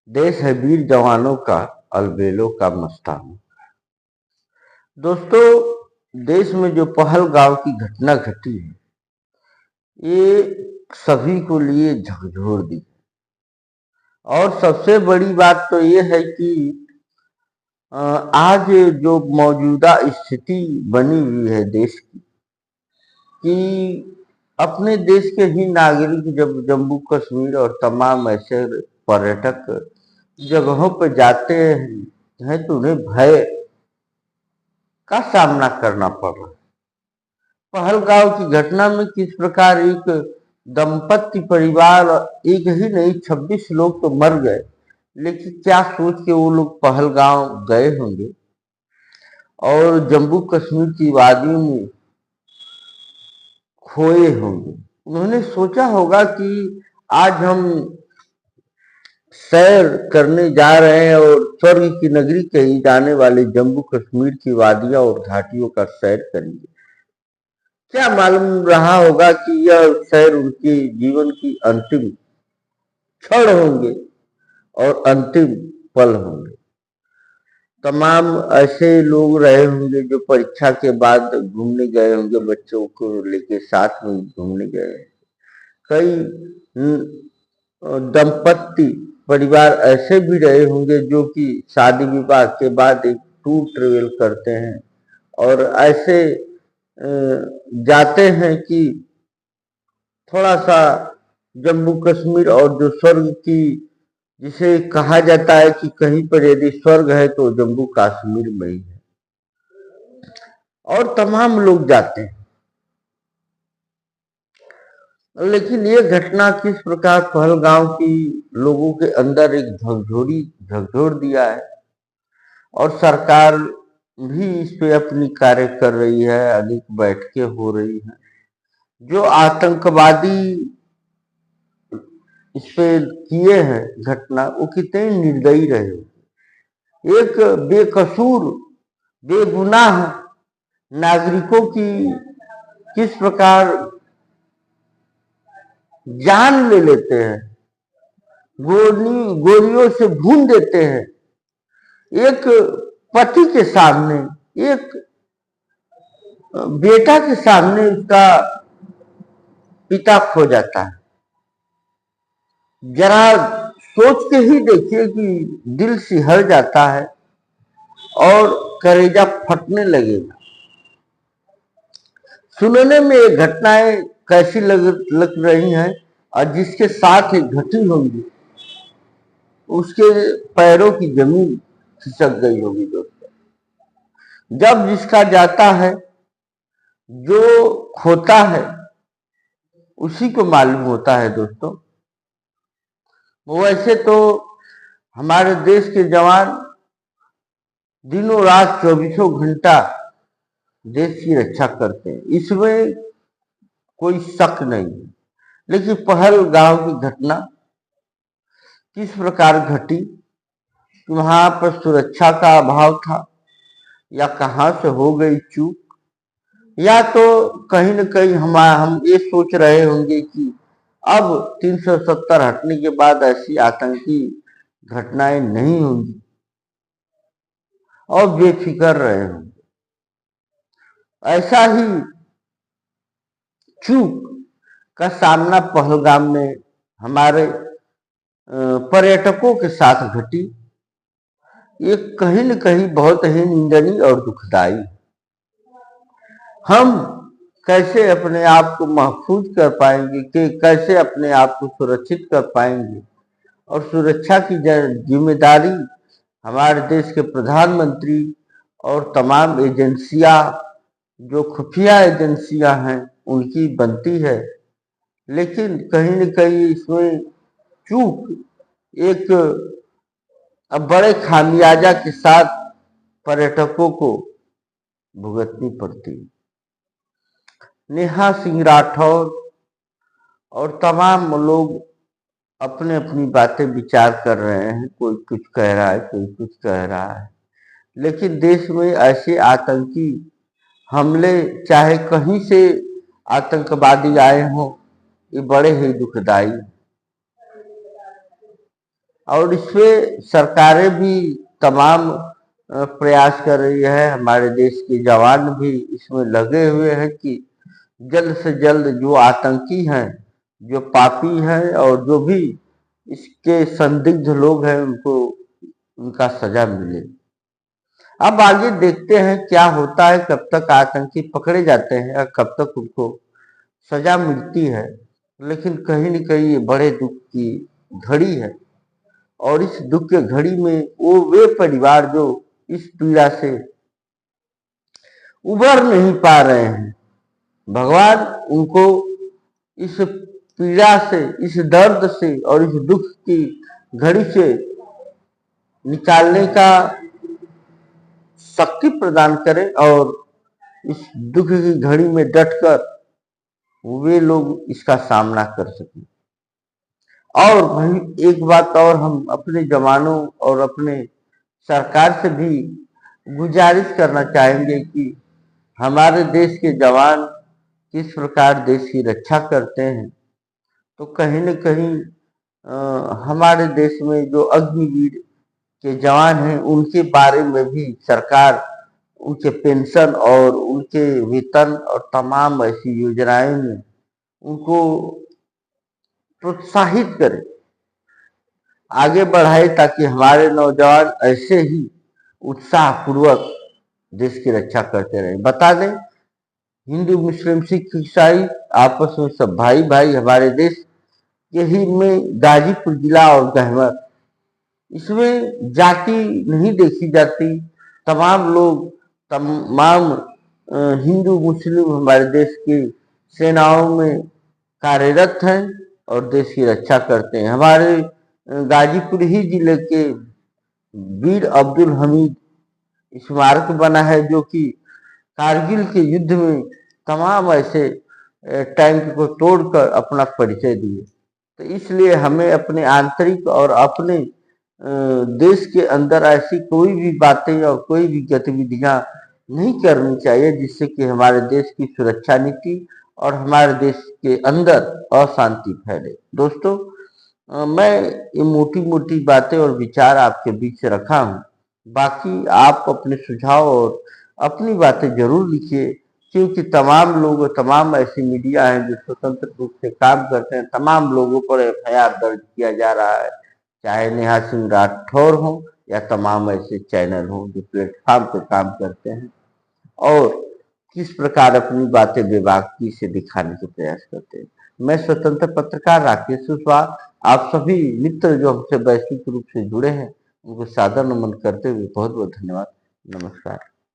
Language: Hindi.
देश है वीर जवानों का, अलबेलों का मस्ताना। दोस्तों, देश में जो पहलगांव की घटना घटी है, ये सभी को लिए झकझोर दी। और सबसे बड़ी बात तो ये है कि आज जो मौजूदा स्थिति बनी हुई है देश की, कि अपने देश के ही नागरिक जब जम्मू कश्मीर और तमाम ऐसे पर्यटक जगहों पर जाते हैं तो उन्हें भय का सामना करना पड़ रहा है। पहलगांव की घटना में किस प्रकार एक दंपत्ति परिवार, एक ही नहीं 26 लोग तो मर गए, लेकिन क्या सोच के वो लोग पहलगांव गए होंगे और जम्मू कश्मीर की वादियों में खोए होंगे। उन्होंने सोचा होगा कि आज हम सैर करने जा रहे हैं और स्वर्ग की नगरी कही जाने वाले जम्मू कश्मीर की वादियां और घाटियों का सैर करेंगे। क्या मालूम रहा होगा कि यह सैर उनके जीवन की अंतिम क्षण होंगे और अंतिम पल होंगे। तमाम ऐसे लोग रहे होंगे जो परीक्षा के बाद घूमने गए होंगे, बच्चों को लेके साथ में घूमने गए। कई दंपत्ति परिवार ऐसे भी रहे होंगे जो कि शादी विवाह के बाद एक टूर ट्रेवल करते हैं और ऐसे जाते हैं कि थोड़ा सा जम्मू कश्मीर और जो स्वर्ग की, जिसे कहा जाता है कि कहीं पर यदि स्वर्ग है तो जम्मू कश्मीर में ही है, और तमाम लोग जाते हैं। लेकिन ये घटना किस प्रकार पहलगांव की लोगों के अंदर एक झकझोर दिया है, और सरकार भी इस पे अपनी कार्य कर रही है, अनेक बैठकें हो रही हैं। जो आतंकवादी इस पे किए हैं घटना, वो कितने निर्दयी रहे हो। एक बेकसूर बेगुनाह नागरिकों की किस प्रकार जान ले लेते हैं, गोलियों से भून देते हैं। एक पति के सामने, एक बेटा के सामने उसका पिता खो जाता है। जरा सोच के ही देखिए कि दिल सिहर जाता है और कलेजा फटने लगेगा। सुनने में ये घटनाएं कैसी लग रही हैं, और जिसके साथ ये घटी होंगी उसके पैरों की जमीन खिसक गई होगी। दोस्तों, जब जिसका जाता है, जो खोता है, उसी को मालूम होता है। दोस्तों, वैसे तो हमारे देश के जवान दिनों रात 24 घंटा देश की रक्षा करते हैं, इसमें कोई शक नहीं है। लेकिन पहलगांव की घटना किस प्रकार घटी, वहां पर सुरक्षा का अभाव था, या कहां से हो गई चूक, या तो कहीं न कहीं हम ये सोच रहे होंगे कि अब 370 हटने के बाद ऐसी आतंकी घटनाएं नहीं होंगी, और बेफिक्र रहे होंगे। ऐसा ही चूक का सामना पहलगाम में हमारे पर्यटकों के साथ घटी। ये कहीं न कहीं बहुत ही निंदनीय और दुखदाई। हम कैसे अपने आप को महफूज कर पाएंगे, कि कैसे अपने आप को सुरक्षित कर पाएंगे, और सुरक्षा की जिम्मेदारी हमारे देश के प्रधानमंत्री और तमाम एजेंसियां, जो खुफिया एजेंसियां हैं, उनकी बनती है। लेकिन कहीं न कहीं इसमें चूक एक बड़े खामियाजा के साथ पर्यटकों को भुगतनी पड़ती है। नेहा सिंह राठौर और तमाम लोग अपने अपनी बातें विचार कर रहे हैं, कोई कुछ कह रहा है, कोई कुछ कह रहा है। लेकिन देश में ऐसे आतंकी हमले, चाहे कहीं से आतंकवादी आए हों, ये बड़े ही दुखदाई। और इसमें सरकारें भी तमाम प्रयास कर रही है। हमारे देश के जवान भी इसमें लगे हुए हैं कि जल्द से जल्द जो आतंकी हैं, जो पापी हैं और जो भी इसके संदिग्ध लोग हैं उनको उनका सजा मिले। अब आगे देखते हैं क्या होता है, कब तक आतंकी पकड़े जाते हैं और कब तक उनको सजा मिलती है। लेकिन कहीं न कहीं ये बड़े दुख की घड़ी है और इस दुख के घड़ी में वे परिवार जो इस पीड़ा से उबर नहीं पा रहे हैं, भगवान उनको इस पीड़ा से, इस दर्द से और इस दुख की घड़ी से निकालने का शक्ति प्रदान करें और इस दुख की घड़ी में डटकर वे लोग इसका सामना कर सकें। और वहीं एक बात और हम अपने जवानों और अपने सरकार से भी गुजारिश करना चाहेंगे कि हमारे देश के जवान किस प्रकार देश की रक्षा करते हैं, तो कहीं न कहीं हमारे देश में जो अग्निवीर के जवान हैं उनके बारे में भी सरकार उनके पेंशन और उनके वेतन और तमाम ऐसी योजनाएं में उनको प्रोत्साहित करे, आगे बढ़ाए, ताकि हमारे नौजवान ऐसे ही उत्साहपूर्वक देश की रक्षा करते रहें। बता दें, हिंदू मुस्लिम सिख ईसाई आपस में सब भाई भाई। हमारे देश के ही में गाजीपुर जिला और गहमर, इसमें जाति नहीं देखी जाती। तमाम लोग, तमाम हिंदू मुस्लिम हमारे देश की सेनाओं में कार्यरत हैं और देश की रक्षा करते हैं। हमारे गाजीपुर ही जिले के वीर अब्दुल हमीद स्मारक बना है जो कि कारगिल के युद्ध में तमाम ऐसे टैंक को तोड़कर अपना परिचय दिए। तो इसलिए हमें अपने आंतरिक और अपने देश के अंदर ऐसी कोई भी बातें और कोई भी गतिविधियां नहीं करनी चाहिए जिससे कि हमारे देश की सुरक्षा नीति और हमारे देश के अंदर अशांति फैले। दोस्तों, मैं ये मोटी मोटी बातें और विचार आपके बीच रखा हूँ। बाकी आप अपने सुझाव और अपनी बातें जरूर लिखिए, क्योंकि तमाम लोग, तमाम ऐसी मीडिया हैं जो स्वतंत्र रूप से काम करते हैं। तमाम लोगों पर एफआईआर दर्ज किया जा रहा है, चाहे नेहा सिंह राठौर हो या तमाम ऐसे चैनल हो जो प्लेटफॉर्म पे काम करते हैं और किस प्रकार अपनी बातें बेबाकी से दिखाने के प्रयास करते हैं। मैं स्वतंत्र पत्रकार राकेश कुशवाहा, आप सभी मित्र जो हमसे वैश्विक रूप से जुड़े हैं उनको सादर नमन करते हुए बहुत बहुत धन्यवाद। नमस्कार।